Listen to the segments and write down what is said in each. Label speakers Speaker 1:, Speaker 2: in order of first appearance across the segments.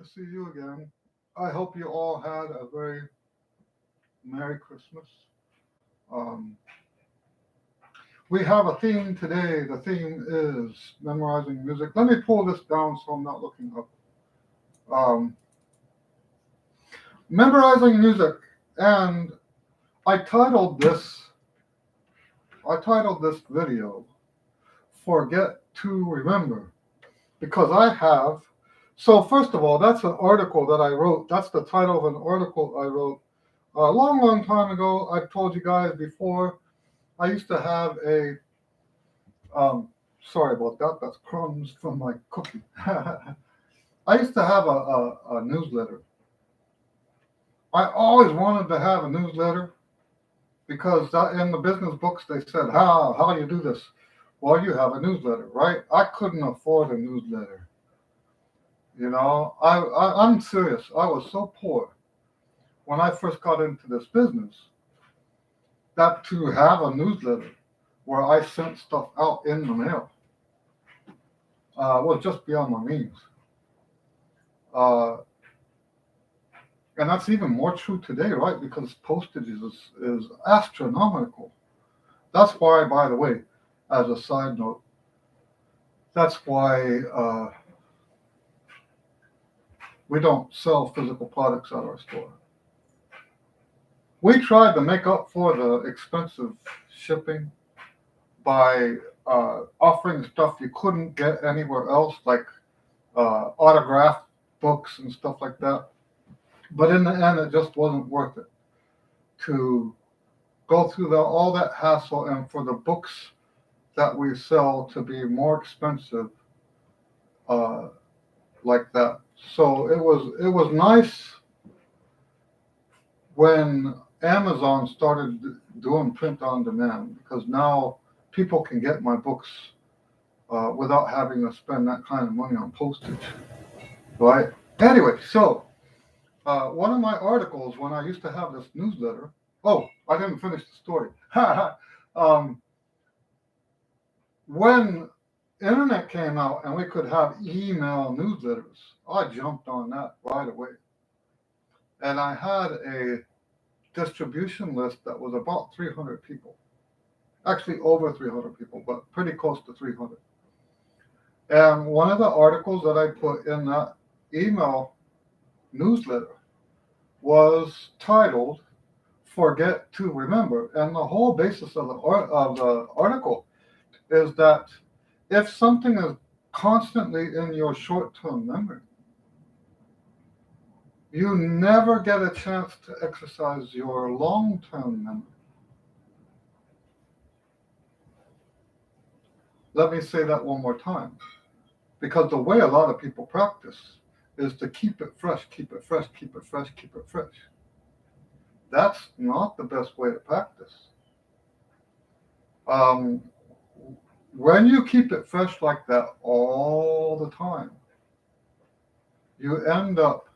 Speaker 1: to see you again. I hope you all had a very Merry Christmas. Um, we have a theme today. The theme is memorizing music. Let me pull this down so I'm not looking up. Um, Memorizing music, and I titled this. I titled this video "Forget to Remember" because I have. So first of all, that's an article that I wrote. That's the title of an article I wrote a long, long time ago. I've told you guys before. I used to have a. Sorry about that. That's crumbs from my cookie. I used to have a newsletter. I always wanted to have a newsletter because in the business books they said, how do you do this? Well, you have a newsletter, right? I couldn't afford a newsletter. You know, I'm serious. I was so poor when I first got into this business that to have a newsletter where I sent stuff out in the mail was just beyond my means. Uh, and that's even more true today, right? Because postage is astronomical. That's why, by the way, as a side note, that's why we don't sell physical products at our store. We tried to make up for the expensive shipping by offering stuff you couldn't get anywhere else, like autographed books and stuff like that. But in the end, it just wasn't worth it to go through all that hassle and for the books that we sell to be more expensive uh, like that. So it was nice when Amazon started doing print on demand because now people can get my books without having to spend that kind of money on postage, right? Anyway, so one of my articles when I used to have this newsletter. Oh, I didn't finish the story. um, when internet came out and we could have email newsletters, I jumped on that right away. And I had a distribution list that was about 300 people. Actually, over 300 people, but pretty close to 300. And one of the articles that I put in that email newsletter was titled "Forget to Remember." And the whole basis of the article is that if something is constantly in your short-term memory, you never get a chance to exercise your long-term memory. Let me say that one more time. Because the way a lot of people practice is to keep it fresh, keep it fresh, keep it fresh, keep it fresh. That's not the best way to practice. When you keep it fresh like that all the time, you end up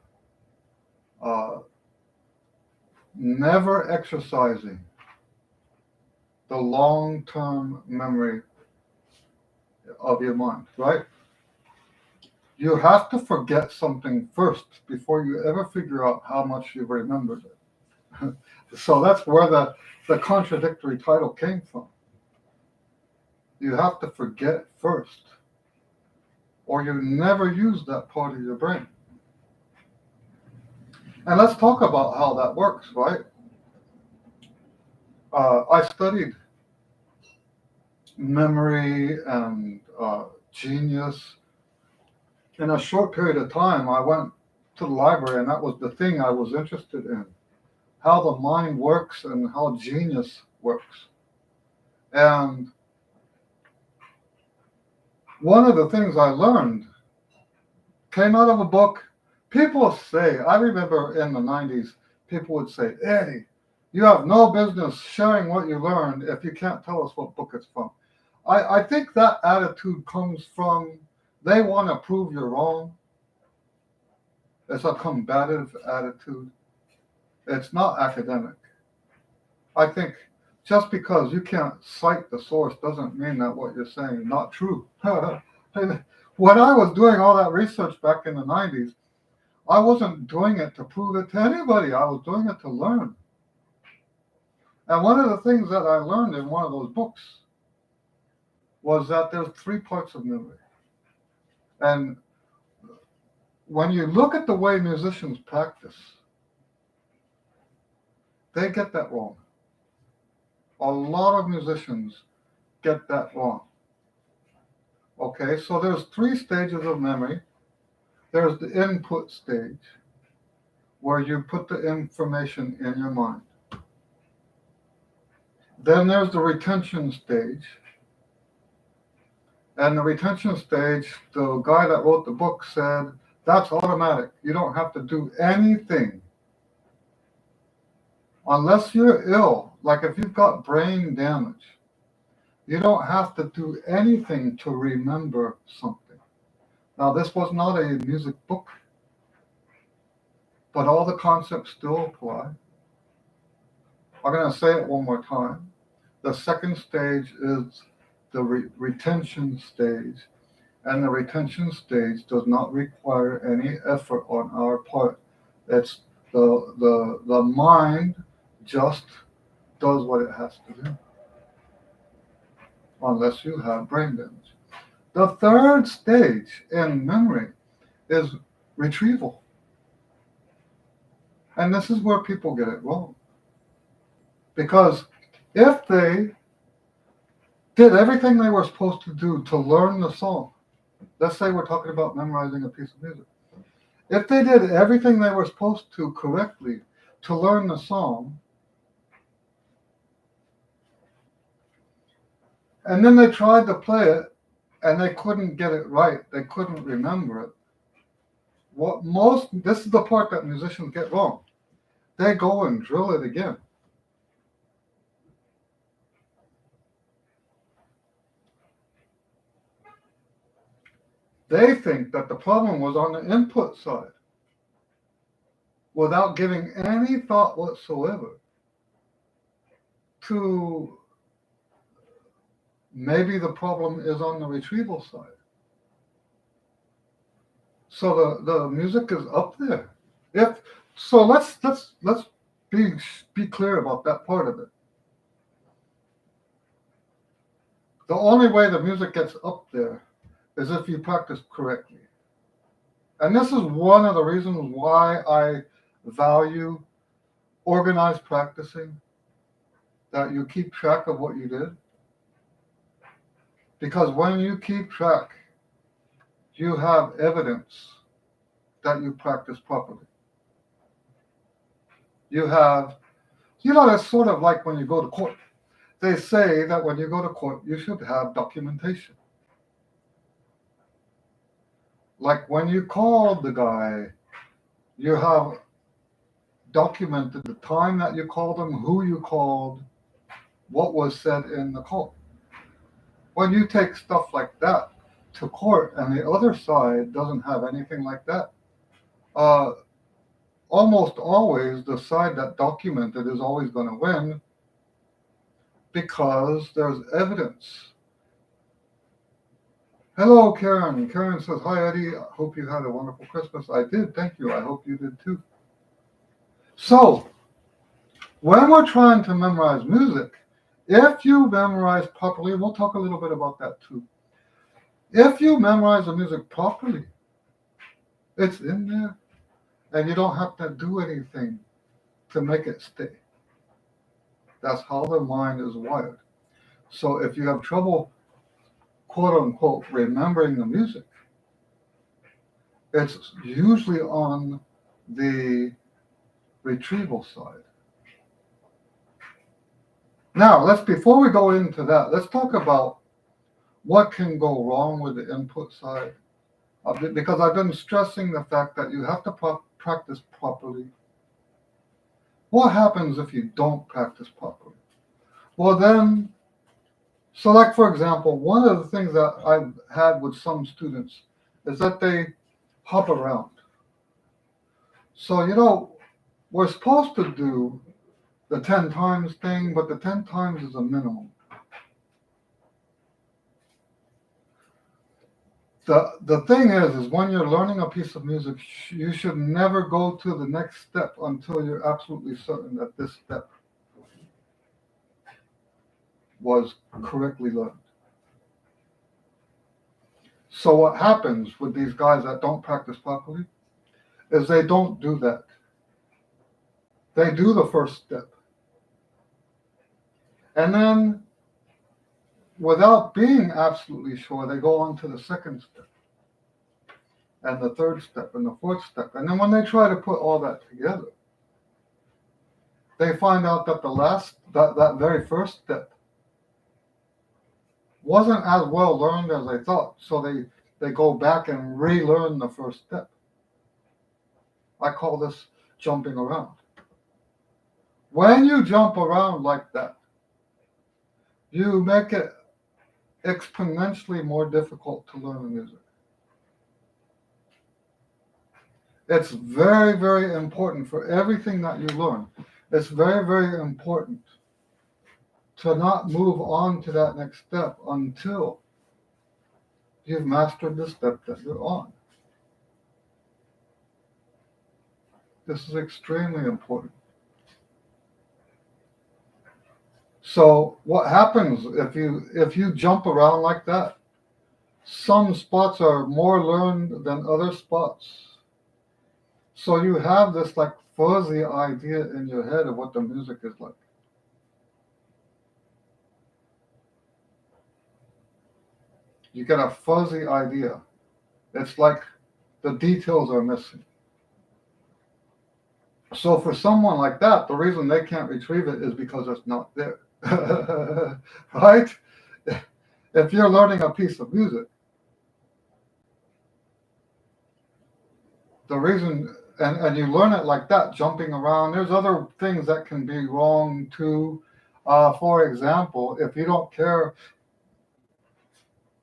Speaker 1: never exercising the long-term memory of your mind, right? You have to forget something first before you ever figure out how much you remembered it. So that's where the contradictory title came from. You have to forget first, or you never use that part of your brain. And let's talk about how that works, right? I studied memory and genius. In a short period of time, I went to the library, and that was the thing I was interested in, how the mind works and how genius works. And one of the things I learned came out of a book. People say, I remember in the 90s, people would say, "Eddie, you have no business sharing what you learned if you can't tell us what book it's from." I think that attitude comes from they want to prove you're wrong. It's a combative attitude. It's not academic. I think just because you can't cite the source doesn't mean that what you're saying is not true. When I was doing all that research back in the 90s, I wasn't doing it to prove it to anybody. I was doing it to learn. And one of the things that I learned in one of those books was that there's 3 parts of memory. And when you look at the way musicians practice, they get that wrong. A lot of musicians get that wrong. Okay, so there's 3 stages of memory. There's the input stage, where you put the information in your mind. Then there's the retention stage. And the retention stage, the guy that wrote the book said, that's automatic. You don't have to do anything. Unless you're ill, like if you've got brain damage, you don't have to do anything to remember something. Now, this was not a music book, but all the concepts still apply. I'm going to say it one more time. The second stage is the retention stage, and the retention stage does not require any effort on our part. It's the mind just does what it has to do, unless you have brain damage. The third stage in memory is retrieval. And this is where people get it wrong. Because if they did everything they were supposed to do to learn the song, let's say we're talking about memorizing a piece of music. If they did everything they were supposed to correctly to learn the song, and then they tried to play it and they couldn't get it right, they couldn't remember it, this is the part that musicians get wrong. They go and drill it again. They think that the problem was on the input side, without giving any thought whatsoever to maybe the problem is on the retrieval side. So the music is up there. Let's be clear about that part of it. The only way the music gets up there is if you practice correctly. And this is one of the reasons why I value organized practicing, that you keep track of what you did. Because when you keep track, you have evidence that you practice properly. That's sort of like when you go to court. They say that when you go to court, you should have documentation. Like when you called the guy, you have documented the time that you called him, who you called, what was said in the call. When you take stuff like that to court and the other side doesn't have anything like that, almost always the side that documented is always going to win, because there's evidence. Hello, Karen. Karen says, hi, Eddie. I hope you had a wonderful Christmas. I did. Thank you. I hope you did too. So, when we're trying to memorize music, if you memorize properly, we'll talk a little bit about that too. If you memorize the music properly, it's in there, and you don't have to do anything to make it stay. That's how the mind is wired. So if you have trouble, quote unquote, remembering the music, it's usually on the retrieval side. Now, before we go into that, let's talk about what can go wrong with the input side. Because I've been stressing the fact that you have to practice properly. What happens if you don't practice properly? Well, then, so like for example, one of the things that I've had with some students is that they hop around. So, we're supposed to do the 10 times thing, but the 10 times is a minimum. The thing is when you're learning a piece of music, you should never go to the next step until you're absolutely certain that this step was correctly learned. So what happens with these guys that don't practice properly is they don't do that. They do the first step. And then, without being absolutely sure, they go on to the second step, and the third step, and the fourth step. And then when they try to put all that together, they find out that that very first step wasn't as well learned as they thought. So they go back and relearn the first step. I call this jumping around. When you jump around like that, you make it exponentially more difficult to learn music. It's very, very important for everything that you learn. It's very, very important to not move on to that next step until you've mastered the step that you're on. This is extremely important. So what happens if you jump around like that? Some spots are more learned than other spots. So you have this like fuzzy idea in your head of what the music is like. You get a fuzzy idea. It's like the details are missing. So for someone like that, the reason they can't retrieve it is because it's not there. Right? If you're learning a piece of music, the reason, and you learn it like that, jumping around, there's other things that can be wrong too. For example, if you don't care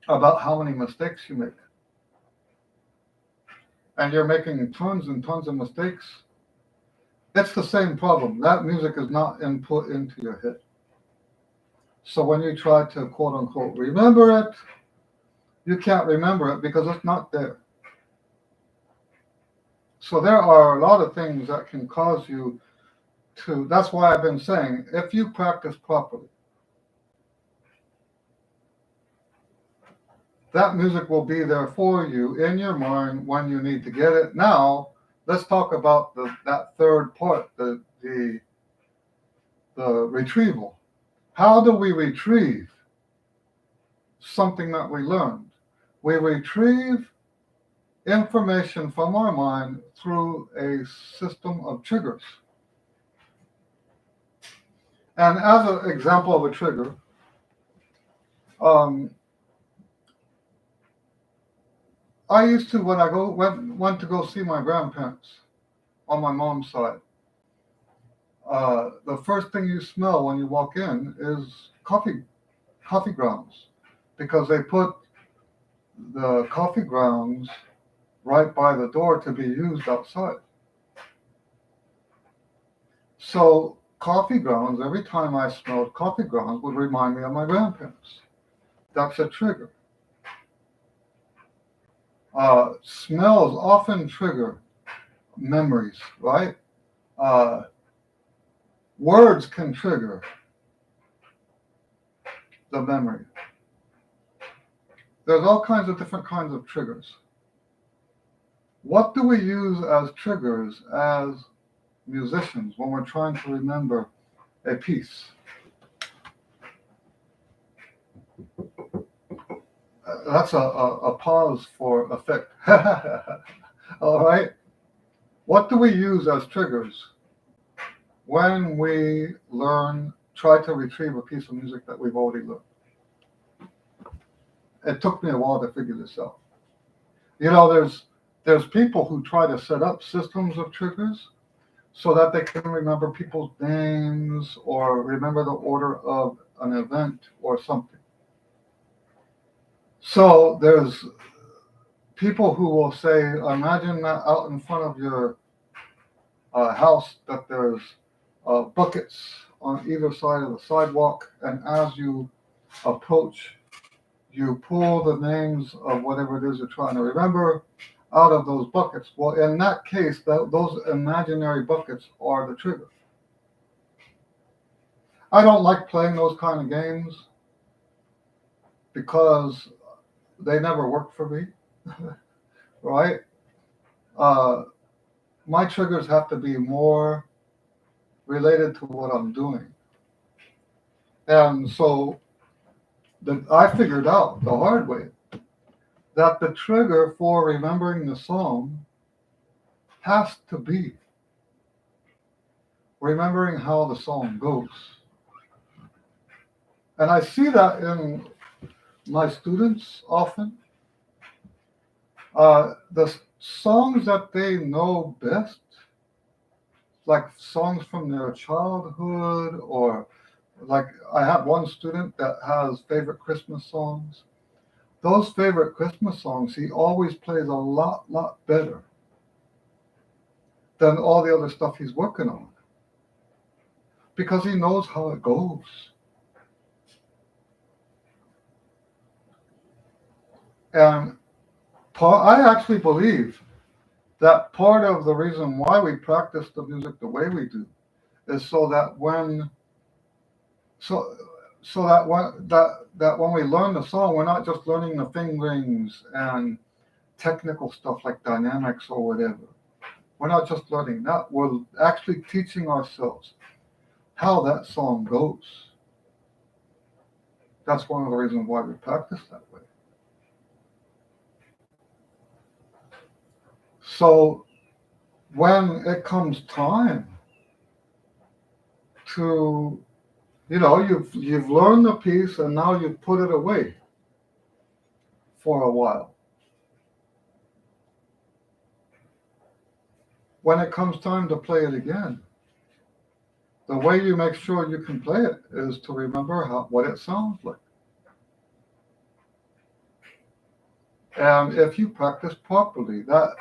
Speaker 1: about how many mistakes you make, and you're making tons and tons of mistakes, it's the same problem. That music is not input into your head. So when you try to quote unquote remember it, you can't remember it because it's not there. So there are a lot of things that can cause you to, that's why I've been saying, if you practice properly, that music will be there for you in your mind when you need to get it. Now, let's talk about that third part, the retrieval. How do we retrieve something that we learned? We retrieve information from our mind through a system of triggers. And as an example of a trigger, I used to, when I went to go see my grandparents on my mom's side, the first thing you smell when you walk in is coffee grounds, because they put the coffee grounds right by the door to be used outside. So coffee grounds, every time I smelled coffee grounds, would remind me of my grandparents. That's a trigger. Smells often trigger memories, right? Words can trigger the memory. There's all kinds of different kinds of triggers. What do we use as triggers as musicians when we're trying to remember a piece? That's a pause for effect. All right. What do we use as triggers when we try to retrieve a piece of music that we've already learned? It took me a while to figure this out. You know, there's people who try to set up systems of triggers so that they can remember people's names or remember the order of an event or something. So there's people who will say, imagine that out in front of your house that there's buckets on either side of the sidewalk, and as you approach you pull the names of whatever it is you're trying to remember out of those buckets. Well, in that case, those imaginary buckets are the trigger. I don't like playing those kind of games because they never work for me, right? Uh, my triggers have to be more related to what I'm doing. And so I figured out the hard way that the trigger for remembering the song has to be remembering how the song goes. And I see that in my students often. The songs that they know best, like songs from their childhood, or like I have one student that has favorite Christmas songs. Those favorite Christmas songs, he always plays a lot better than all the other stuff he's working on because he knows how it goes. And I actually believe that part of the reason why we practice the music the way we do is so that so when we learn the song, we're not just learning the fingerings and technical stuff like dynamics or whatever. We're not just learning that. We're actually teaching ourselves how that song goes. That's one of the reasons why we practice that way. So when it comes time to, you've learned the piece and now you've put it away for a while. When it comes time to play it again, the way you make sure you can play it is to remember what it sounds like. And if you practice properly, that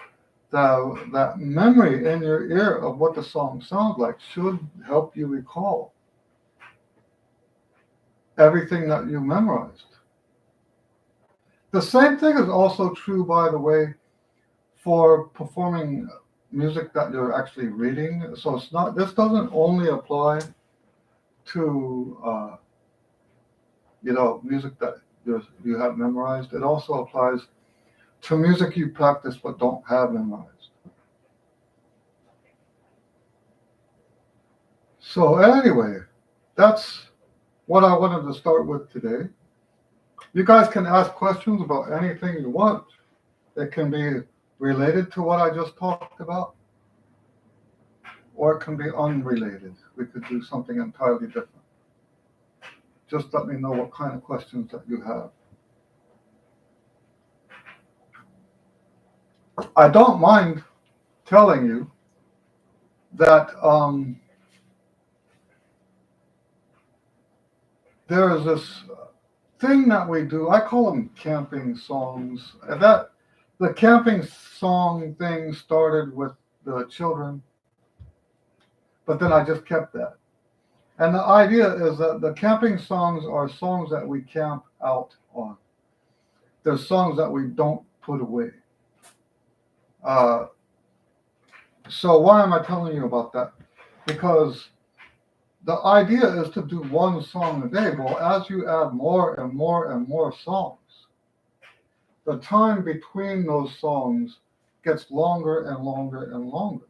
Speaker 1: memory in your ear of what the song sounds like should help you recall everything that you memorized. The same thing is also true, by the way, for performing music that you're actually reading. So this doesn't only apply to music that you have memorized. It also applies to music you practice but don't have memorized. So anyway, that's what I wanted to start with today. You guys can ask questions about anything you want. It can be related to what I just talked about, or it can be unrelated. We could do something entirely different. Just let me know what kind of questions that you have. I don't mind telling you that there is this thing that we do. I call them camping songs. The camping song thing started with the children, but then I just kept that. And the idea is that the camping songs are songs that we camp out on. They're songs that we don't put away. So why am I telling you about that? Because the idea is to do one song a day. Well, as you add more and more and more songs, the time between those songs gets longer and longer and longer.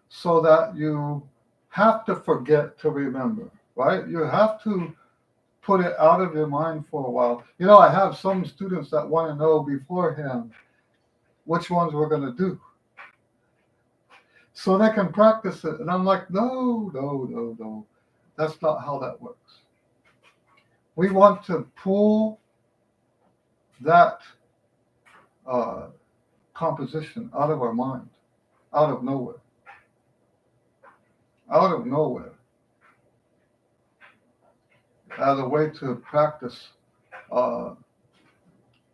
Speaker 1: So that you have to forget to remember, right? You have to put it out of your mind for a while. I have some students that want to know beforehand which ones we're going to do, so they can practice it. And I'm like, no. That's not how that works. We want to pull that composition out of our mind, out of nowhere. As a way to practice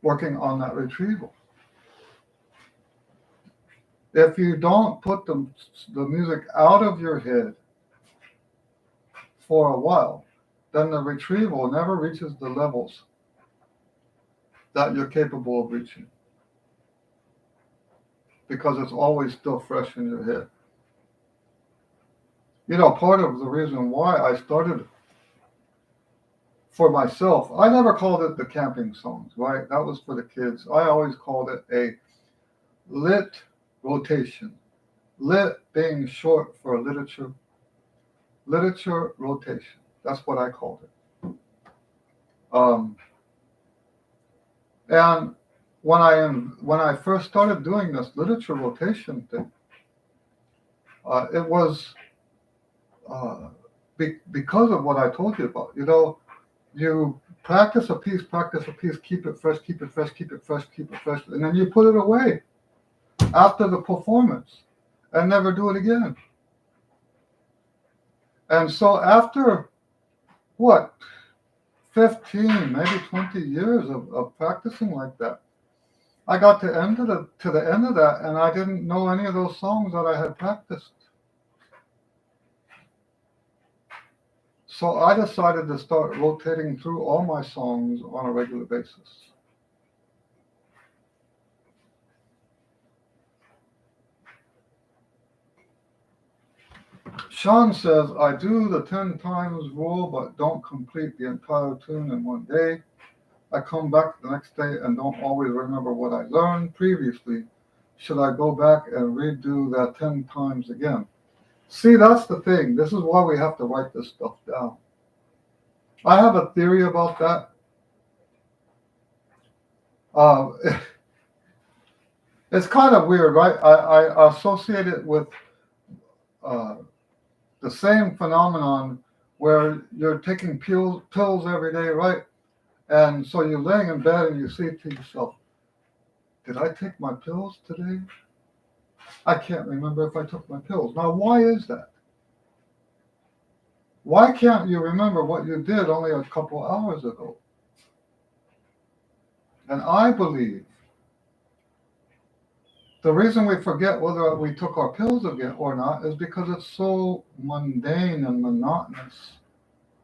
Speaker 1: working on that retrieval. If you don't put the music out of your head for a while, then the retrieval never reaches the levels that you're capable of reaching because it's always still fresh in your head. You know, part of the reason why I started for myself, I never called it the camping songs, right? That was for the kids. I always called it a lit rotation. Lit being short for literature rotation. That's what I called it. Um, and when I first started doing this literature rotation thing, it was because of what I told you about. You know, you practice a piece, keep it fresh, keep it fresh, keep it fresh, keep it fresh, and then you put it away after the performance and never do it again. And so after what, 15, maybe 20 years of practicing like that, I got to the end of that, and I didn't know any of those songs that I had practiced. So I decided to start rotating through all my songs on a regular basis. Sean says, I do the 10 times rule, but don't complete the entire tune in one day. I come back the next day and don't always remember what I learned previously. Should I go back and redo that 10 times again? See, that's the thing. This is why we have to write this stuff down. I have a theory about that. Uh, it's kind of weird, right? I associate it with the same phenomenon where you're taking pills every day, right? And so you're laying in bed and you say to yourself, did I take my pills today? I can't remember if I took my pills. Now, why is that? Why can't you remember what you did only a couple hours ago? And I believe the reason we forget whether we took our pills again or not is because it's so mundane and monotonous.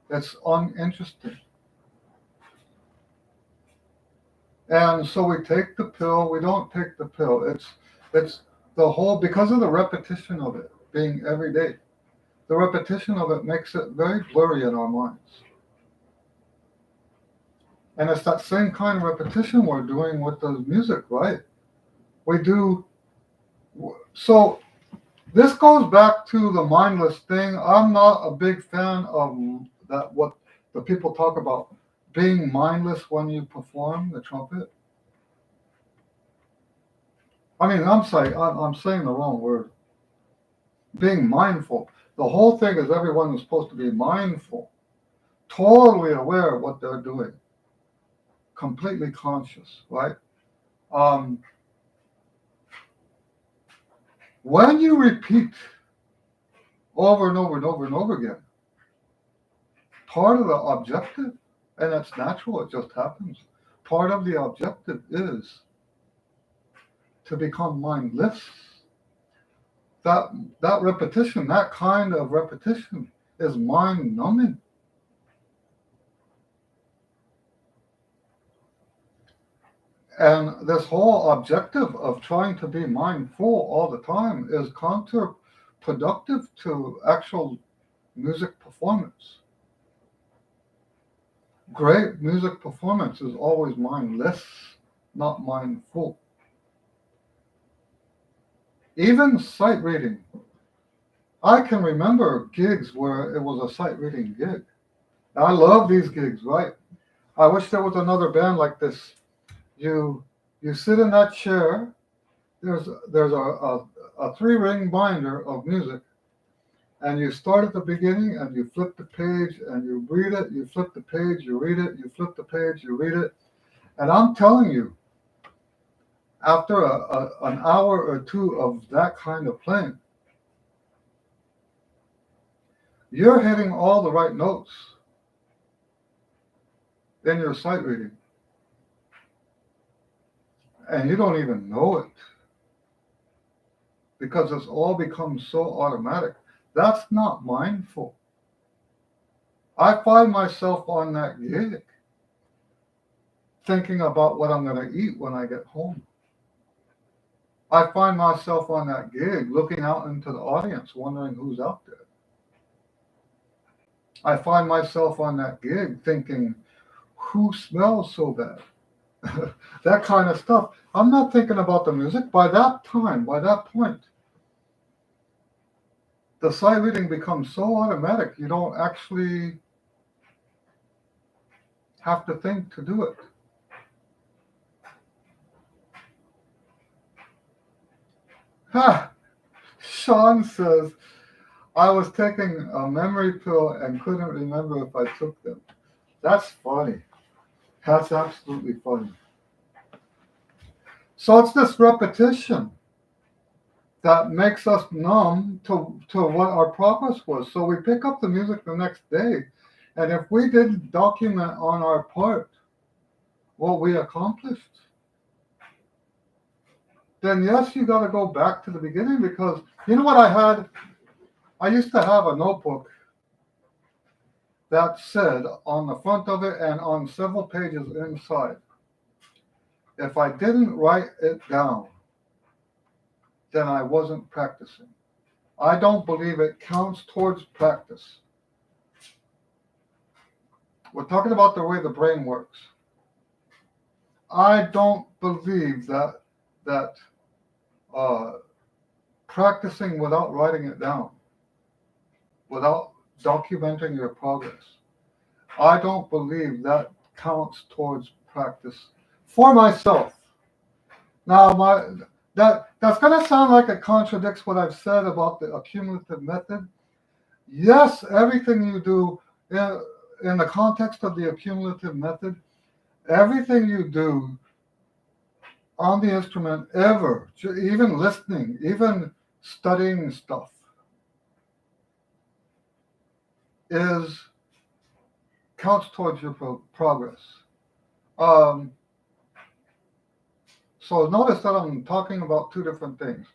Speaker 1: It's uninteresting. And so we take the pill, we don't take the pill. It's the whole, because of the repetition of it being every day, the repetition of it makes it very blurry in our minds. And it's that same kind of repetition we're doing with the music, right? We do. So this goes back to the mindless thing. I'm not a big fan of that, what the people talk about, being mindless when you perform the trumpet. I mean, I'm saying the wrong word. Being mindful. The whole thing is everyone is supposed to be mindful, totally aware of what they're doing, completely conscious, right? Um, when you repeat over and over and over and over again, part of the objective, and it's natural, it just happens, part of the objective is to become mindless. That repetition, that kind of repetition is mind numbing. And this whole objective of trying to be mindful all the time is counterproductive to actual music performance. Great music performance is always mindless, not mindful. Even sight reading. I can remember gigs where it was a sight reading gig. I love these gigs, right? I wish there was another band like this. You sit in that chair. There's a 3-ring binder of music, and you start at the beginning and you flip the page and you read it. You flip the page, you read it. You flip the page, you read it. And I'm telling you, after an hour or two of that kind of playing, you're hitting all the right notes in your sight reading, and you don't even know it because it's all become so automatic. That's not mindful. I find myself on that gig thinking about what I'm going to eat when I get home. I find myself on that gig looking out into the audience, wondering who's out there. I find myself on that gig thinking, who smells so bad? That kind of stuff. I'm not thinking about the music. By that time, by that point, the sight reading becomes so automatic, you don't actually have to think to do it. Ha! Sean says, I was taking a memory pill and couldn't remember if I took them. That's funny. That's absolutely funny. So it's this repetition that makes us numb to what our progress was. So we pick up the music the next day, and if we didn't document on our part what we accomplished, then yes, you got to go back to the beginning, because you know what I had? I used to have a notebook that said on the front of it and on several pages inside, if I didn't write it down, then I wasn't practicing. I don't believe it counts towards practice. We're talking about the way the brain works. I don't believe that uh, practicing without writing it down, without documenting your progress, I don't believe that counts towards practice for myself. Now, that's going to sound like it contradicts what I've said about the accumulative method. Yes, everything you do in the context of the accumulative method, everything you do on the instrument ever, even listening, even studying stuff, is counts towards your progress. Um, so notice that I'm talking about two different things: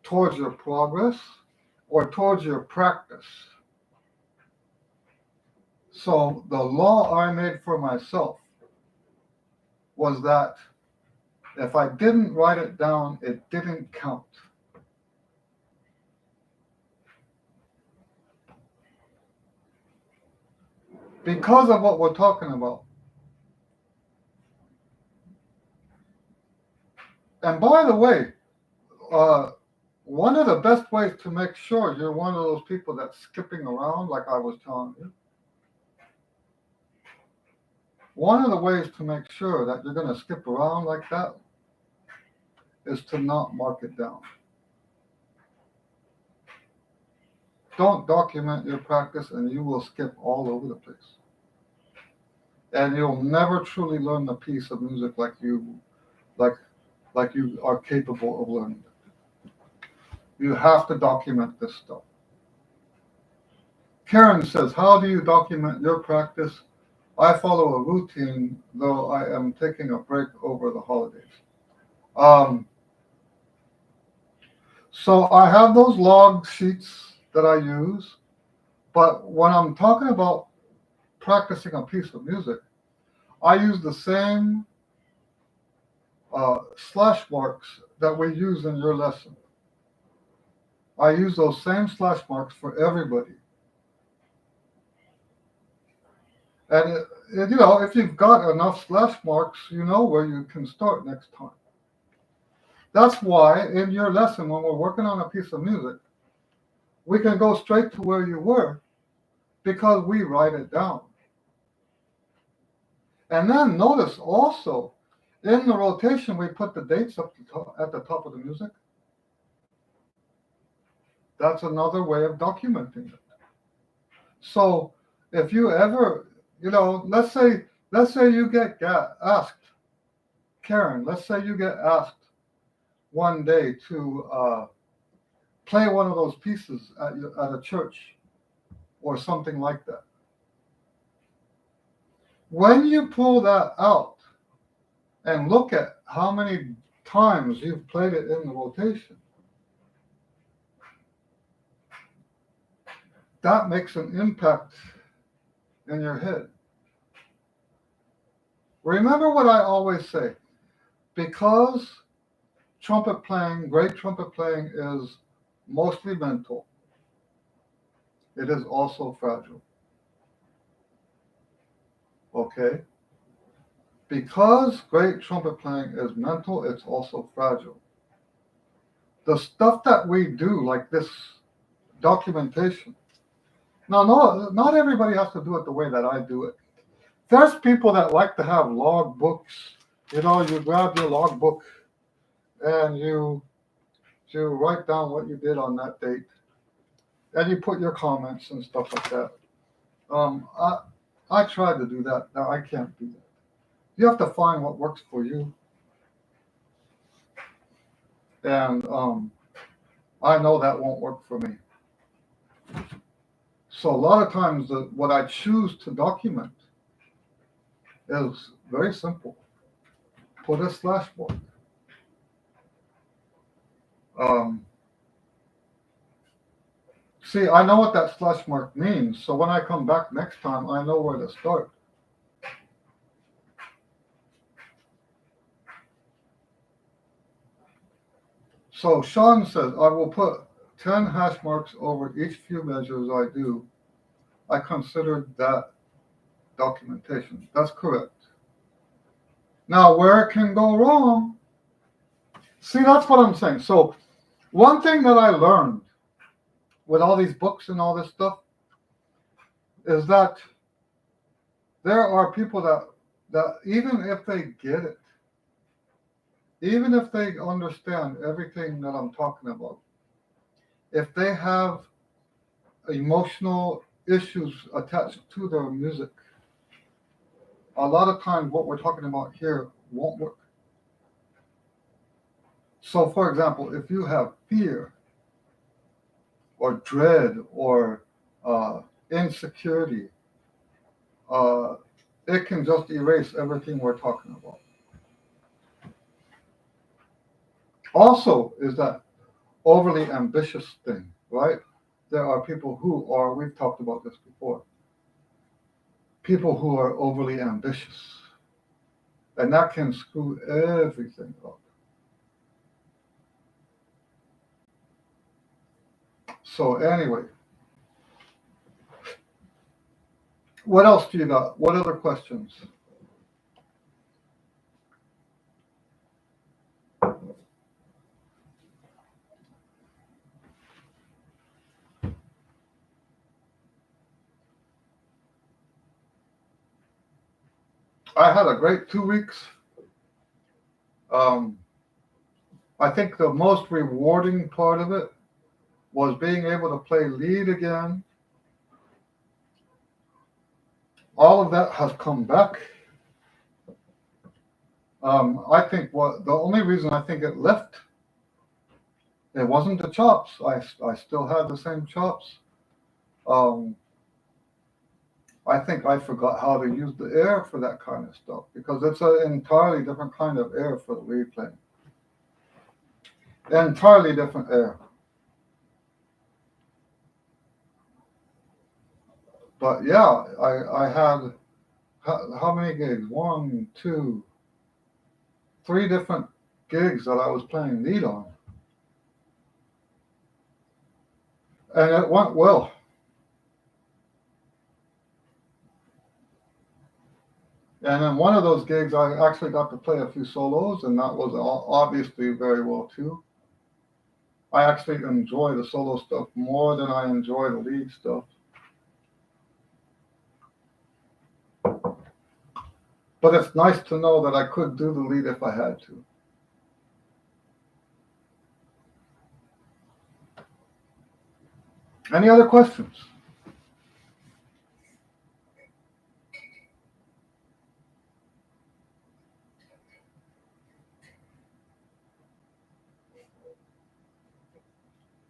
Speaker 1: towards your progress or towards your practice. So the law I made for myself was that if I didn't write it down, it didn't count. Because of what we're talking about. And by the way, one of the best ways to make sure you're one of those people that's skipping around, like I was telling you, one of the ways to make sure that you're going to skip around like that is to not mark it down. Don't document your practice and you will skip all over the place. And you'll never truly learn the piece of music like you are capable of learning it. You have to document this stuff. Karen says, how do you document your practice? I follow a routine, though I am taking a break over the holidays. So I have those log sheets that I use, but when I'm talking about practicing a piece of music, I use the same slash marks that we use in your lesson. I use those same slash marks for everybody. And if you've got enough slash marks, you know where you can start next time. That's why in your lesson, when we're working on a piece of music, we can go straight to where you were because we write it down. And then notice also, in the rotation, we put the dates up at the top of the music. That's another way of documenting it. So if you ever, let's say you get asked, Karen, let's say you get asked one day to play one of those pieces at a church or something like that. When you pull that out and look at how many times you've played it in the rotation, that makes an impact in your head. Remember what I always say, because great trumpet playing is mostly mental, it is also fragile. Okay? Because great trumpet playing is mental, it's also fragile. The stuff that we do, like this documentation, now, no, not everybody has to do it the way that I do it. There's people that like to have log books. You know, you grab your log book and you write down what you did on that date, and you put your comments and stuff like that. Um, I I tried to do that. Now I can't do that. You have to find what works for you, and I know that won't work for me. So a lot of times, what I choose to document is very simple. Put a slash mark. Um, See, I know what that slash mark means, so when I come back next time, I know where to start. So Sean says, I will put 10 hash marks over each few measures I do. I considered that documentation. That's correct. Now, where it can go wrong, see, that's what I'm saying. So, one thing that I learned with all these books and all this stuff is that there are people that even if they get it, even if they understand everything that I'm talking about, if they have emotional issues attached to their music, a lot of times what we're talking about here won't work. So, for example, if you have fear or dread or insecurity, uh, it can just erase everything we're talking about. Also, is that overly ambitious thing, right? There are people who are, we've talked about this before, people who are overly ambitious, and that can screw everything up. So, anyway, what else do you got? What other questions? I had a great 2 weeks. Um, I think the most rewarding part of it was being able to play lead again. All of that has come back. I think the only reason I think it left, it wasn't the chops. I still had the same chops. Um, I think I forgot how to use the air for that kind of stuff because it's an entirely different kind of air for the lead playing. Entirely different air. But yeah, I had how many gigs? 1, 2, 3 different gigs that I was playing lead on, and it went well. And in one of those gigs, I actually got to play a few solos, and that was obviously very well too. I actually enjoy the solo stuff more than I enjoy the lead stuff. But it's nice to know that I could do the lead if I had to. Any other questions?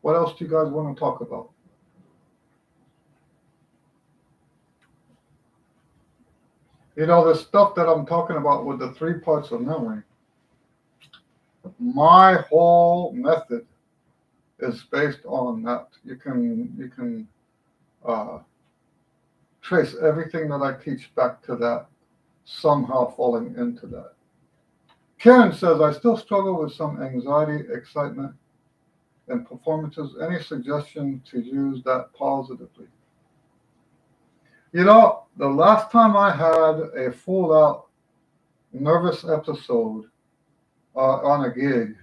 Speaker 1: What else do you guys want to talk about? You know, the stuff that I'm talking about with the 3 parts of memory, my whole method is based on that. You can uh, trace everything that I teach back to that, somehow falling into that. Karen says, I still struggle with some anxiety, excitement, and performances. Any suggestion to use that positively? You know, the last time I had a full out nervous episode on a gig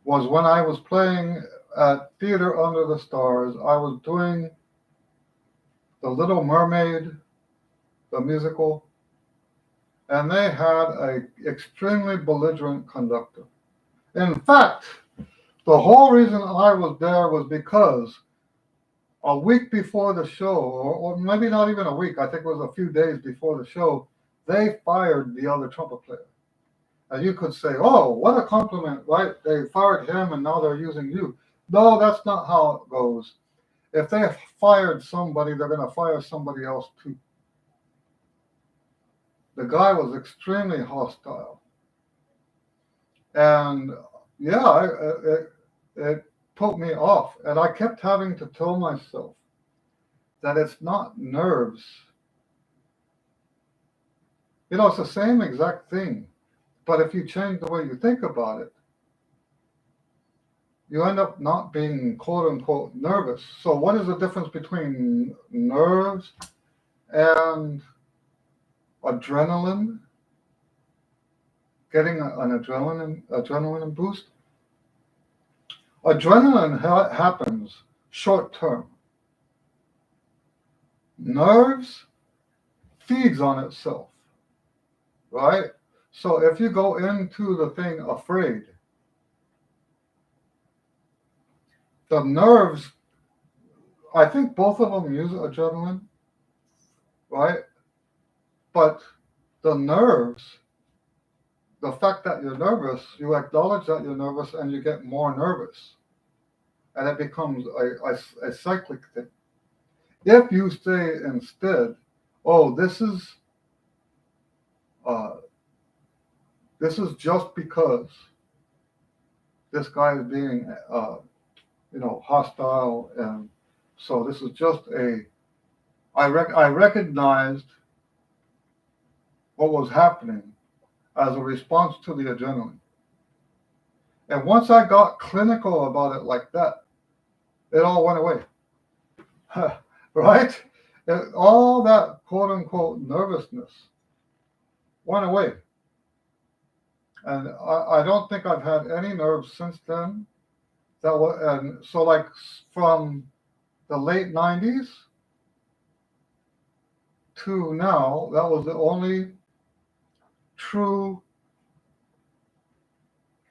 Speaker 1: was when I was playing at Theater Under the Stars. I was doing The Little Mermaid, the musical, and they had an extremely belligerent conductor. In fact, the whole reason I was there was because a week before the show, or maybe not even a week, I think it was a few days before the show, they fired the other trumpet player. And you could say, oh, what a compliment, right? They fired him and now they're using you. No, that's not how it goes. If they fired somebody, they're going to fire somebody else too. The guy was extremely hostile. And yeah, it put me off. And I kept having to tell myself that it's not nerves. You know, it's the same exact thing. But if you change the way you think about it, you end up not being quote unquote nervous. So, what is the difference between nerves and adrenaline? Getting an adrenaline boost? Adrenaline happens short term. Nerves feeds on itself, right? So if you go into the thing afraid, the nerves, I think both of them use adrenaline, right? But the nerves, the fact that you're nervous, you acknowledge that you're nervous and you get more nervous. And it becomes a cyclic thing. If you say instead, oh, this is just because this guy is being, hostile, and so this is just I recognized what was happening as a response to the adrenaline. And once I got clinical about it like that, it all went away. Right? All that quote unquote nervousness went away. And I don't think I've had any nerves since then. And so like from the late 90s to now, that was the only true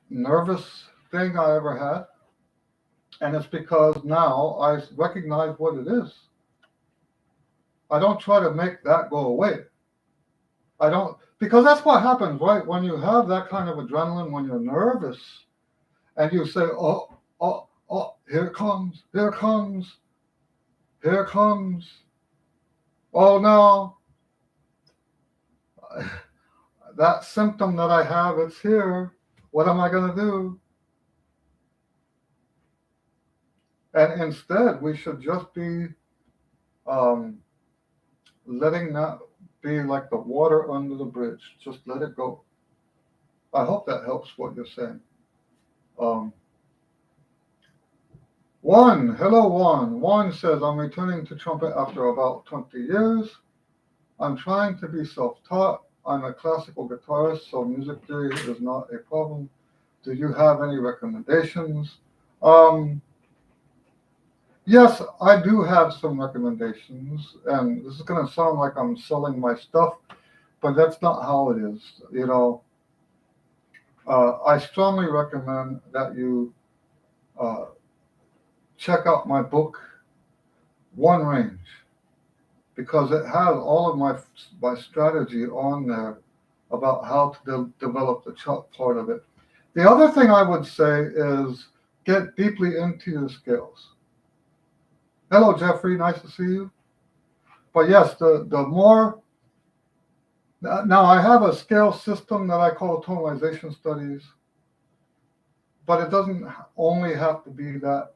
Speaker 1: nervous thing I ever had. And it's because now I recognize what it is. I don't try to make that go away. I don't, because that's what happens, right? When you have that kind of adrenaline, when you're nervous, and you say, oh, here it comes, here it comes, here it comes. Oh no, that symptom that I have, it's here. What am I going to do? And instead, we should just be letting that be like the water under the bridge. Just let it go. I hope that helps what you're saying. Hello Juan. Juan says, I'm returning to trumpet after about 20 years. I'm trying to be self-taught. I'm a classical guitarist, so music theory is not a problem. Do you have any recommendations? Yes, I do have some recommendations, and this is going to sound like I'm selling my stuff, but that's not how it is. You know, I strongly recommend that you check out my book, One Range, because it has all of my strategy on there about how to develop the chop part of it. The other thing I would say is get deeply into your scales. Hello, Jeffrey. Nice to see you. But yes, the more, now I have a scale system that I call tonalization studies, but it doesn't only have to be that.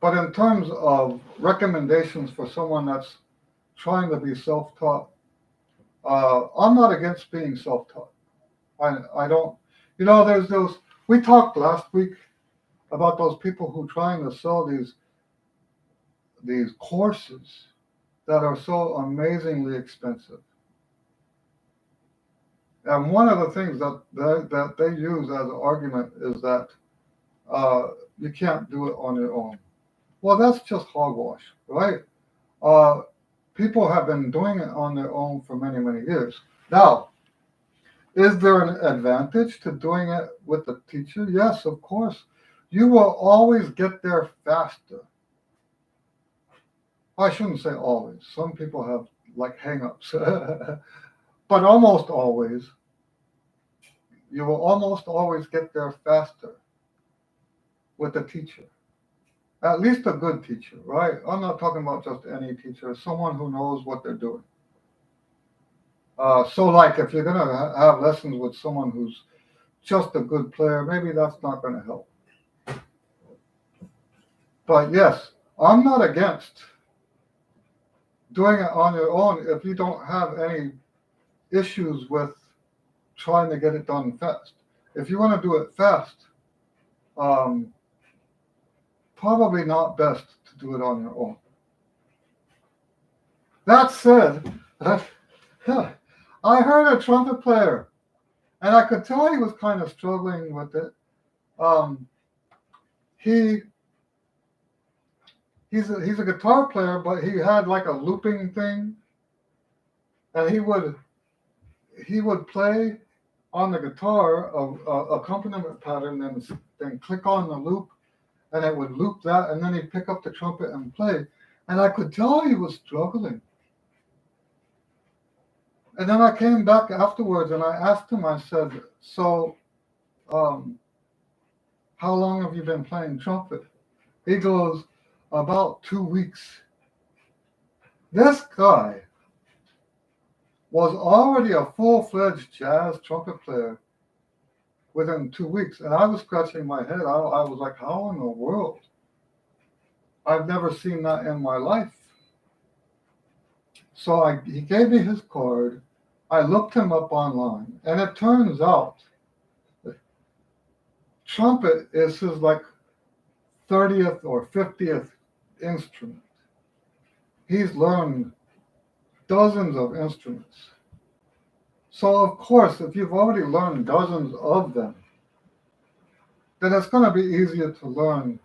Speaker 1: But in terms of recommendations for someone that's trying to be self-taught, I'm not against being self-taught. I don't, there's those, we talked last week about those people who trying to sell these courses that are so amazingly expensive. And one of the things that they use as an argument is that you can't do it on your own. Well, that's just hogwash, right? Uh, People have been doing it on their own for many, many years. Now, is there an advantage to doing it with a teacher? Yes, of course. You will always get there faster. I shouldn't say always. Some people have like hang-ups. But almost always, you will almost always get there faster with a teacher. At least a good teacher, right? I'm not talking about just any teacher, someone who knows what they're doing. So like if you're going to have lessons with someone who's just a good player, maybe that's not going to help. But yes, I'm not against doing it on your own if you don't have any issues with trying to get it done fast. If you want to do it fast, probably not best to do it on your own. That said, I heard a trumpet player, and I could tell he was kind of struggling with it. He's a guitar player, but he had like a looping thing, and he would play on the guitar a accompaniment pattern, and then click on the loop, and it would loop that, and then he'd pick up the trumpet and play. And I could tell he was struggling. And then I came back afterwards and I asked him, I said, so how long have you been playing trumpet? He goes, about 2 weeks. This guy was already a full-fledged jazz trumpet player within 2 weeks. And I was scratching my head. I was like, how in the world? I've never seen that in my life. So he gave me his card. I looked him up online, and it turns out trumpet is his like 30th or 50th instrument. He's learned dozens of instruments. So of course, if you've already learned dozens of them, then it's going to be easier to learn.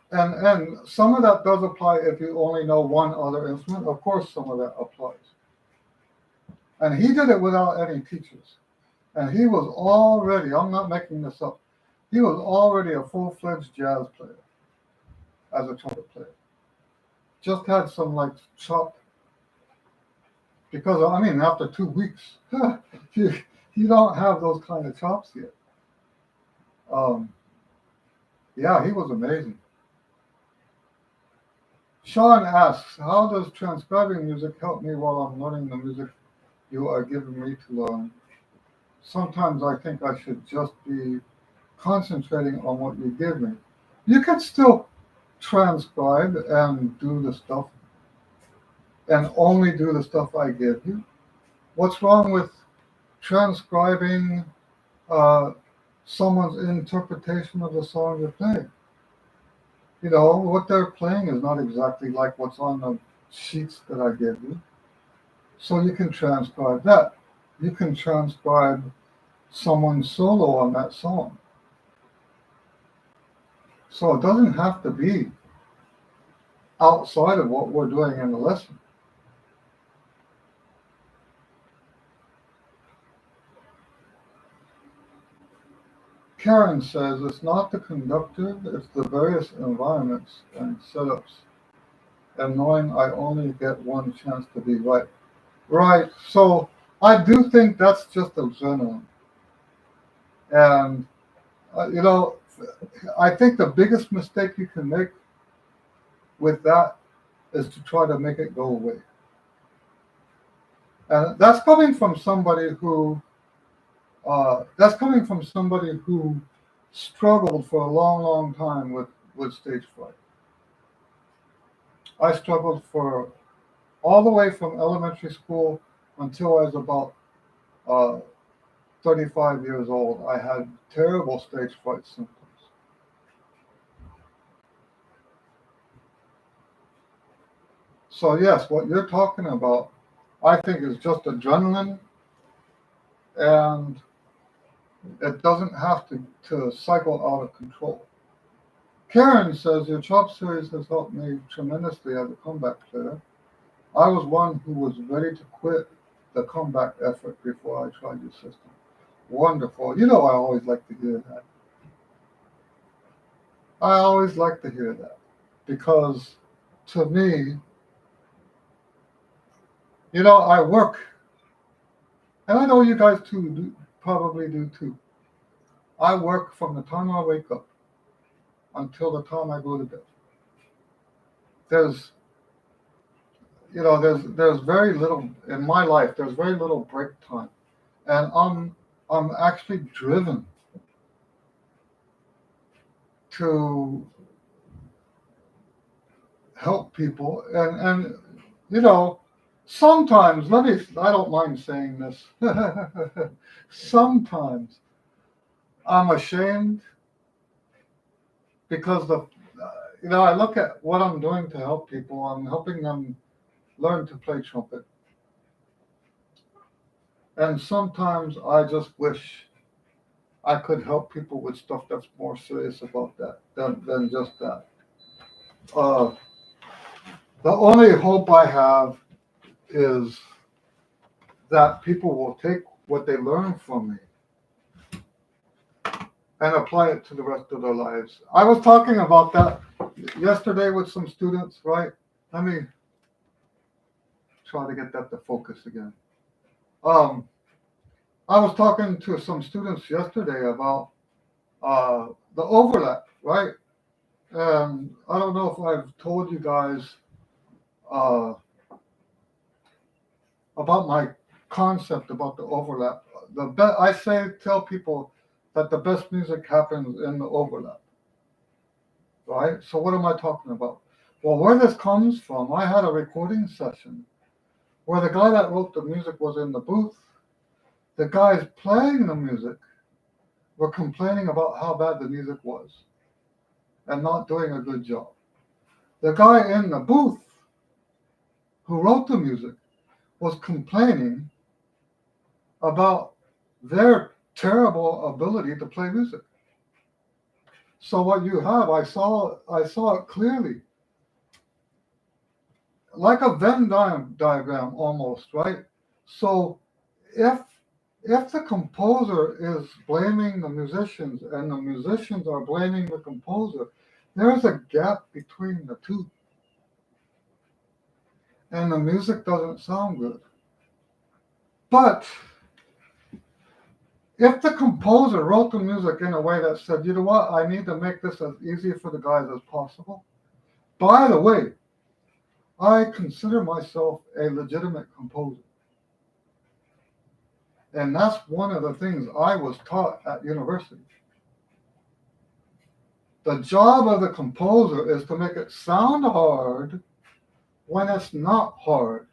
Speaker 1: And some of that does apply if you only know one other instrument. Of course, some of that applies. And he did it without any teachers. And he was already, I'm not making this up, he was already a full-fledged jazz player as a trumpet player. Just had some like chop, because I mean, after 2 weeks, you don't have those kind of chops yet. Yeah, he was amazing. Sean asks, how does transcribing music help me while I'm learning the music you are giving me to learn? Sometimes I think I should just be concentrating on what you give me. You can still transcribe and do the stuff and only do the stuff I give you. What's wrong with transcribing someone's interpretation of the song you're playing? What they're playing is not exactly like what's on the sheets that I give you. So you can transcribe that. You can transcribe someone's solo on that song. So it doesn't have to be outside of what we're doing in the lesson. Karen says it's not the conductor, it's the various environments and setups. And knowing I only get one chance to be right. Right. So I do think that's just adrenaline. And, I think the biggest mistake you can make with that is to try to make it go away. And that's coming from somebody who struggled for a long, long time with stage fright. I struggled for all the way from elementary school until I was about uh, 35 years old. I had terrible stage fright symptoms. So yes, what you're talking about, I think is just adrenaline, and it doesn't have to cycle out of control. Karen says your Chop series has helped me tremendously as a comeback player. I was one who was ready to quit the comeback effort before I tried your system. Wonderful. You know, I always like to hear that. I always like to hear that because to me, you know, I work, and I know you guys too probably do too. I work from the time I wake up until the time I go to bed. There's, there's very little in my life. There's very little break time, and I'm actually driven to help people, and you know, sometimes I don't mind saying this. Sometimes I'm ashamed because I look at what I'm doing to help people. I'm helping them learn to play trumpet. And sometimes I just wish I could help people with stuff that's more serious about that than just that. Uh, the only hope I have is that people will take what they learn from me and apply it to the rest of their lives. I was talking about that yesterday with some students, right? Let me try to get that to focus again. Um, I was talking to some students yesterday about the overlap, right? And I don't know if I've told you guys uh, about my concept about the overlap. Tell people that the best music happens in the overlap, right? So what am I talking about? Well, where this comes from, I had a recording session where the guy that wrote the music was in the booth. The guys playing the music were complaining about how bad the music was and not doing a good job. The guy in the booth who wrote the music was complaining about their terrible ability to play music. So what you have, I saw it clearly, like a Venn diagram almost, right? So if if the composer is blaming the musicians and the musicians are blaming the composer, there's a gap between the two, and the music doesn't sound good. But if the composer wrote the music in a way that said, you know what, I need to make this as easy for the guys as possible. By the way, I consider myself a legitimate composer. And that's one of the things I was taught at university. The job of the composer is to make it sound hard when it's not hard.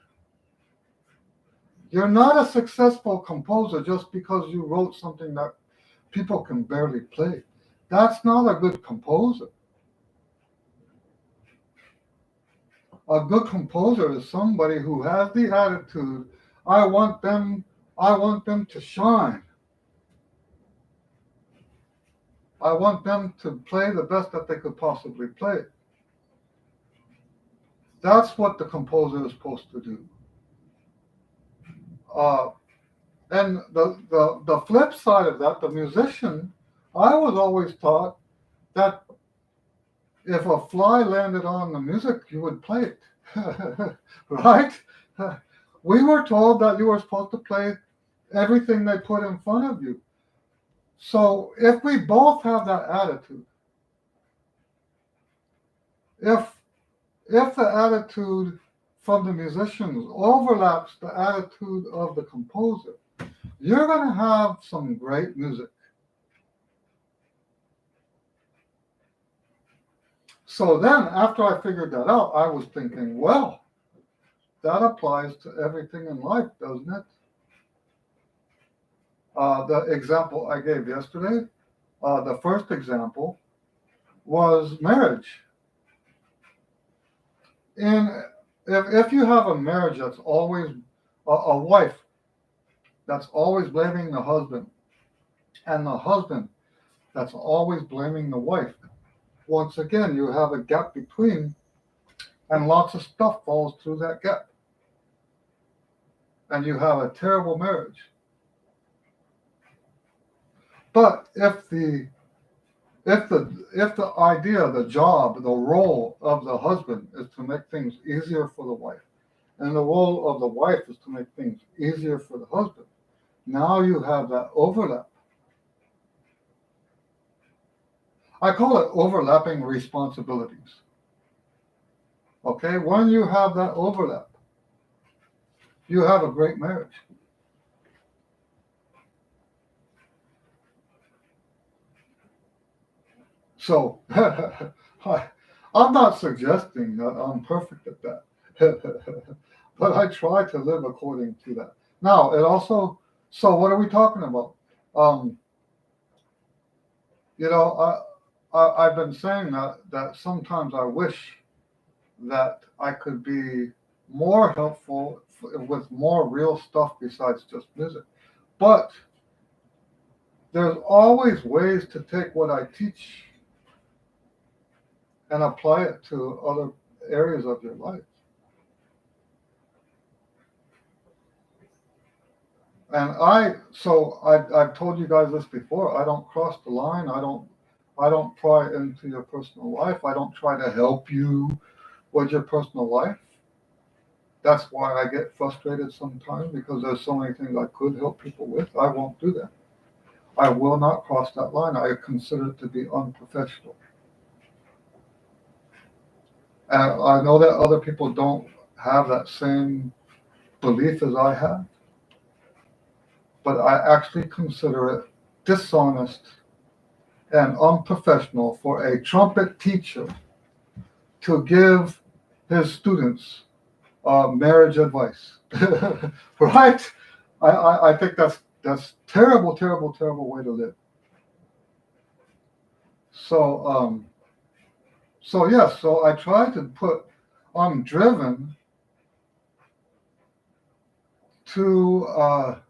Speaker 1: You're not a successful composer just because you wrote something that people can barely play. That's not a good composer. A good composer is somebody who has the attitude, I want them to shine. I want them to play the best that they could possibly play. That's what the composer is supposed to do. Uh, and the flip side of that, the musician, I was always taught that if a fly landed on the music, you would play it, right? We were told that you were supposed to play everything they put in front of you. So if we both have that attitude, if if the attitude from the musicians overlaps the attitude of the composer, you're going to have some great music. So then, after I figured that out, I was thinking, well, that applies to everything in life, doesn't it? The example I gave yesterday, the first example was marriage. And if you have a marriage that's always a wife that's always blaming the husband, and the husband that's always blaming the wife, once again, you have a gap between, and lots of stuff falls through that gap. And you have a terrible marriage. But if the idea, the job, the role of the husband is to make things easier for the wife, and the role of the wife is to make things easier for the husband, now you have that overlap. I call it overlapping responsibilities. Okay, when you have that overlap, you have a great marriage. So I'm not suggesting that I'm perfect at that, but I try to live according to that. Now, it also, so what are we talking about? Um, I've been saying that sometimes I wish that I could be more helpful with more real stuff besides just music. But there's always ways to take what I teach and apply it to other areas of your life. And I've told you guys this before. I don't cross the line. I don't pry into your personal life. I don't try to help you with your personal life. That's why I get frustrated sometimes, because there's so many things I could help people with. I won't do that. I will not cross that line. I consider it to be unprofessional. And I know that other people don't have that same belief as I have, but I actually consider it dishonest and unprofessional for a trumpet teacher to give his students marriage advice. Right? I think that's terrible, terrible, terrible way to live. So yes, so I try to put, I'm driven to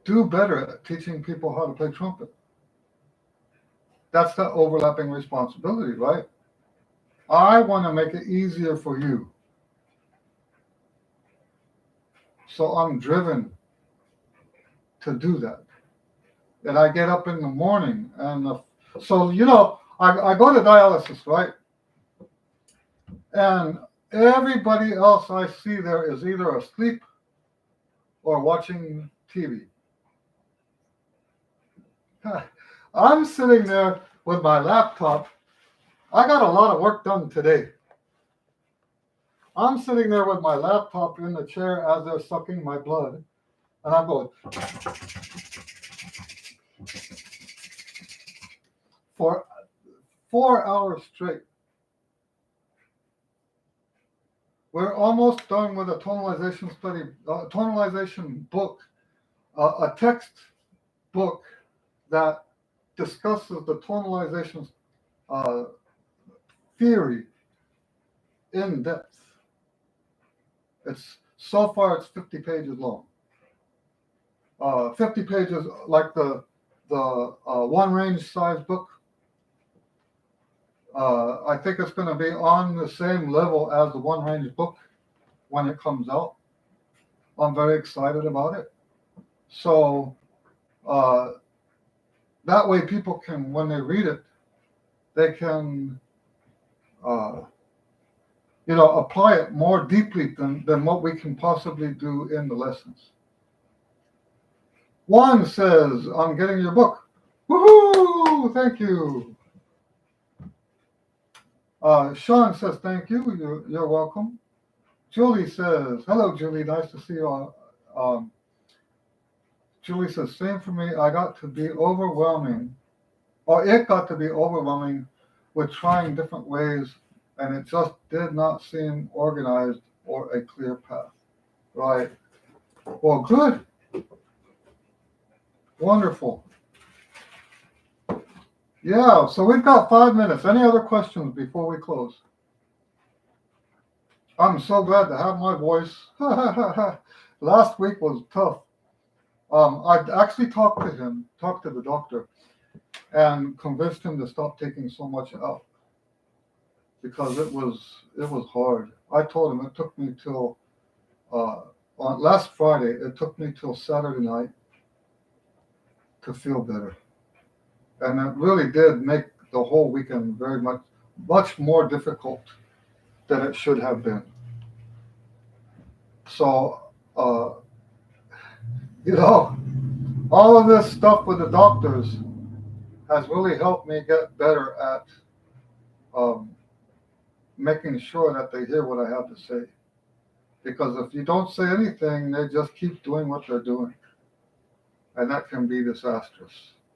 Speaker 1: do better at teaching people how to play trumpet. That's the overlapping responsibility, right? I want to make it easier for you. So I'm driven to do that. And I get up in the morning, and I go to dialysis, right? And everybody else I see there is either asleep or watching TV. I'm sitting there with my laptop. I got a lot of work done today. I'm sitting there with my laptop in the chair as they're sucking my blood, and I'm going for 4 hours straight. We're almost done with a tonalization study, tonalization book, a text book that discusses the tonalization uh, theory in depth. It's so far it's 50 pages long. 50 pages like the one range size book. I think it's going to be on the same level as the one range book when it comes out. I'm very excited about it. So that way people can, when they read it, they can apply it more deeply than what we can possibly do in the lessons. Juan says, I'm getting your book. Woohoo! Thank you. Sean says, thank you. You're welcome. Julie says, hello, Julie. Nice to see you. Julie says, same for me. I got to be overwhelming or it got to be overwhelming with trying different ways, and it just did not seem organized or a clear path. Right. Well, good. Wonderful. Yeah, so we've got 5 minutes. Any other questions before we close? I'm so glad to have my voice. Last week was tough. I actually talked to the doctor, and convinced him to stop taking so much out because it was hard. I told him it took me till on last Friday. It took me till Saturday night to feel better, and it really did make the whole weekend very much more difficult than it should have been. So, uh, you know, all of this stuff with the doctors has really helped me get better at um, making sure that they hear what I have to say. Because if you don't say anything, they just keep doing what they're doing. And that can be disastrous,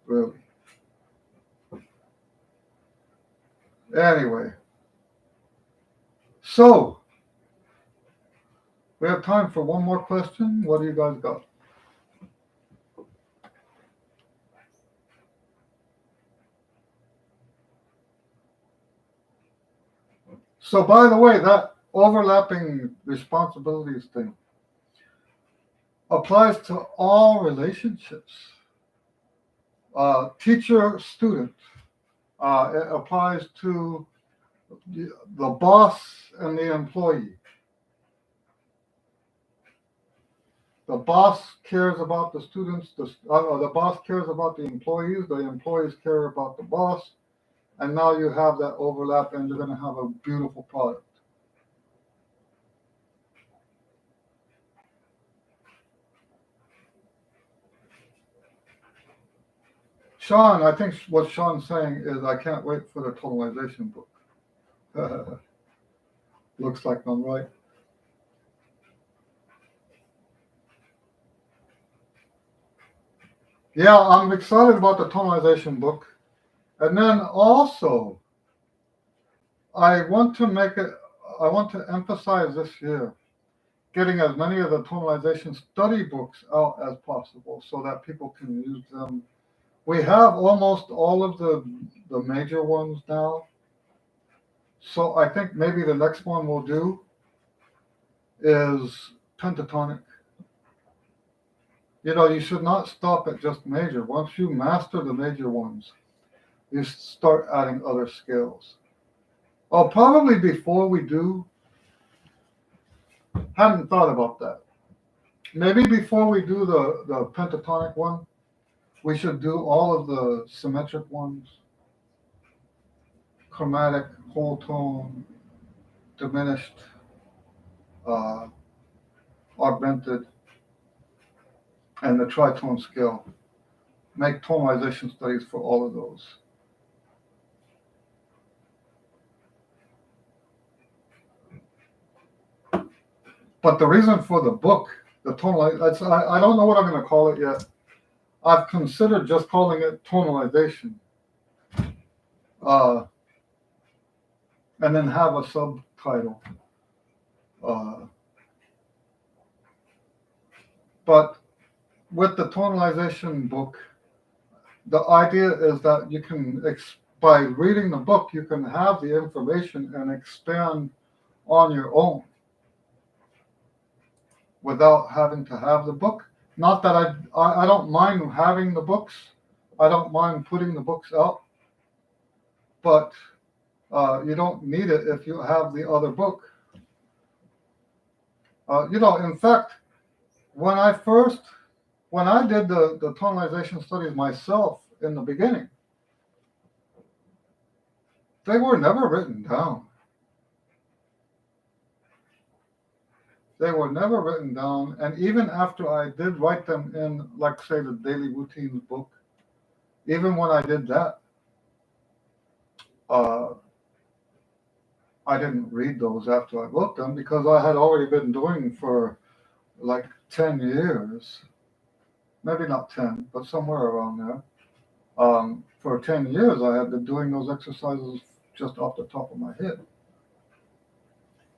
Speaker 1: really. Anyway, so we have time for one more question. What do you guys got? So, by the way, that overlapping responsibilities thing applies to all relationships, teacher student. It applies to the boss and the employee. The boss cares about the students, the boss cares about the employees care about the boss, and now you have that overlap and you're going to have a beautiful product. Sean, I think what Sean's saying is I can't wait for the tonalization book. Looks like I'm right. Yeah, I'm excited about the tonalization book. And then also, I want to make it, I want to emphasize this year getting as many of the tonalization study books out as possible so that people can use them. We have almost all of the major ones now. So I think maybe the next one we'll do is pentatonic. You should not stop at just major. Once you master the major ones, you start adding other scales. Oh, probably before we do, hadn't thought about that. Maybe before we do the pentatonic one, we should do all of the symmetric ones: chromatic, whole tone, diminished, uh, augmented, and the tritone scale. Make tonalization studies for all of those. But the reason for the book, the tonalization, I don't know what I'm going to call it yet. I've considered just calling it tonalization, uh, and then have a subtitle. Uh, but with the tonalization book, the idea is that you can, by reading the book, you can have the information and expand on your own without having to have the book. Not that I don't mind having the books. I don't mind putting the books out, but you don't need it if you have the other book. In fact, when I did the tonalization studies myself in the beginning, they were never written down. They were never written down, and even after I did write them in, like, say, the Daily Routines book, even when I did that, uh, I didn't read those after I wrote them because I had already been doing for like 10 years, maybe not 10, but somewhere around there, for 10 years, I had been doing those exercises just off the top of my head.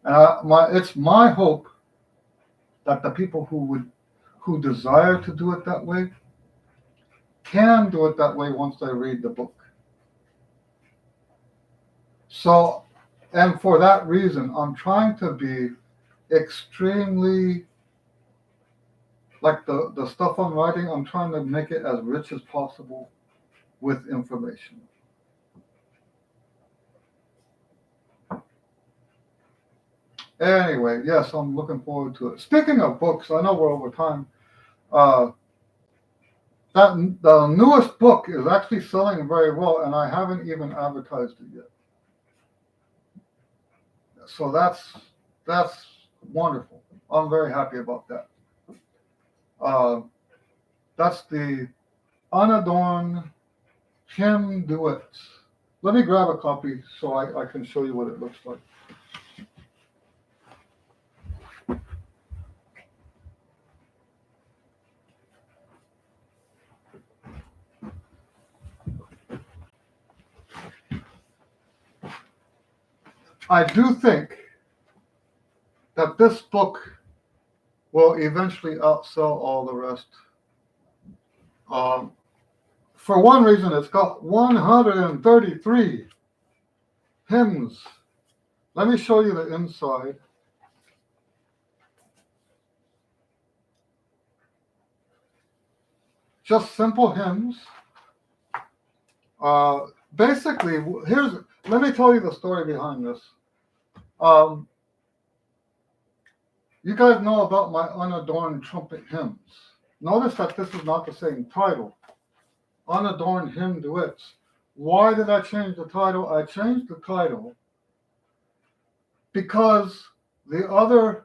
Speaker 1: And it's my hope that the people who desire to do it that way can do it that way once they read the book. So, and for that reason, I'm trying to be extremely, like the stuff I'm writing, I'm trying to make it as rich as possible with information. Anyway, yes, I'm looking forward to it. Speaking of books, I know we're over time. The newest book is actually selling very well, and I haven't even advertised it yet. So that's wonderful. I'm very happy about that. That's the Unadorned Hymn Duets. Let me grab a copy so I can show you what it looks like. I do think that this book will eventually outsell all the rest. For one reason, it's got 133 hymns. Let me show you the inside. Just simple hymns. Basically, let me tell you the story behind this. You guys know about my unadorned trumpet hymns. Notice that this is not the same title. Unadorned Hymn Duets. Why did I change the title? I changed the title because the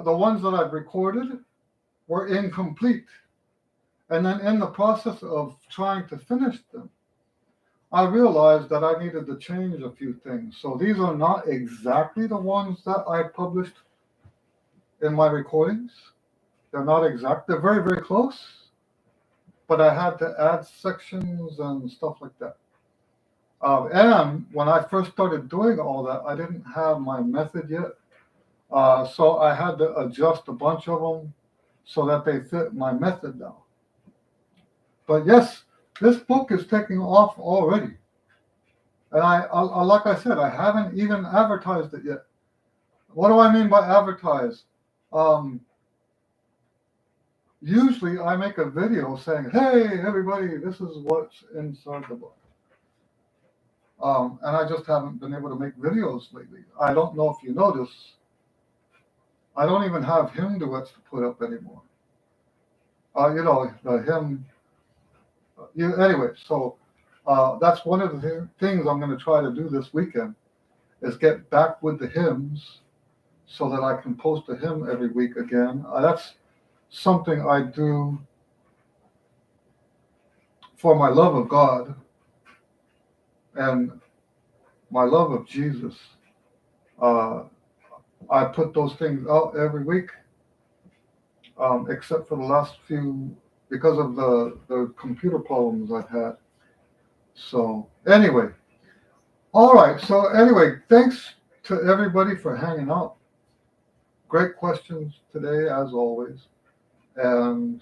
Speaker 1: ones that I've recorded were incomplete. And then in the process of trying to finish them, I realized that I needed to change a few things. So these are not exactly the ones that I published in my recordings. They're not exact. They're very, very close. But I had to add sections and stuff like that. And when I first started doing all that, I didn't have my method yet. So I had to adjust a bunch of them so that they fit my method now. But yes, this book is taking off already. And I like I said, I haven't even advertised it yet. What do I mean by advertise? Usually I make a video saying, hey, everybody, this is what's inside the book. And I just haven't been able to make videos lately. I don't know if you notice, I don't even have hymn duets to put up anymore. The hymn. Anyway, so that's one of the things I'm going to try to do this weekend is get back with the hymns so that I can post a hymn every week again. That's something I do for my love of God and my love of Jesus. I put those things out every week, except for the last few, because of the computer problems I've had. So anyway, all right. So anyway, thanks to everybody for hanging out. Great questions today, as always. And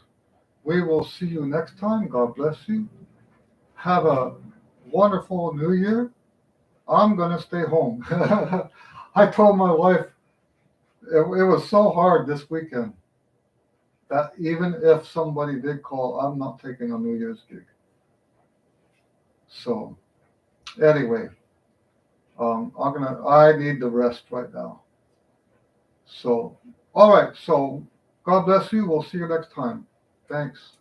Speaker 1: we will see you next time. God bless you. Have a wonderful New Year. I'm going to stay home. I told my wife it was so hard this weekend that even if somebody did call, I'm not taking a New Year's gig. So anyway, I need the rest right now. So, all right. So God bless you. We'll see you next time. Thanks.